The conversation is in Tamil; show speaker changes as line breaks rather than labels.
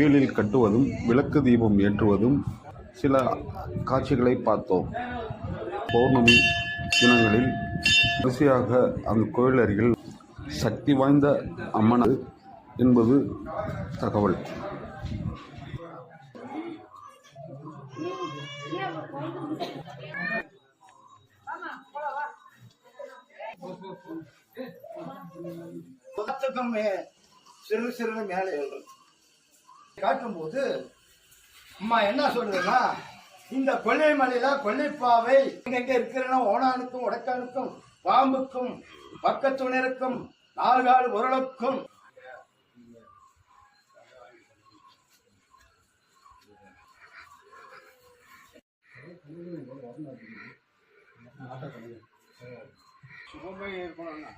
கோயிலில் கட்டுவதும் விளக்கு தீபம் ஏற்றுவதும் சில காட்சிகளை பார்த்தோம். பௌர்ணமி தினங்களில் வரிசையாக அந்த கோயில் அருகில் சக்தி வாய்ந்த அம்மன் என்பது தகவல்.
சிறு சிறு மேலே காட்டும் போது அம்மா என்ன சொல்றதுன்னா, இந்த கொள்ளை மலையில கொள்ளைப்பாவை எங்க இருக்கிறன்னா ஓணானுக்கும் உடக்கானுக்கும் பாம்புக்கும் பக்கத்துணருக்கும் நால்கால் உரலுக்கும் சுகமே இருக்கணும்னா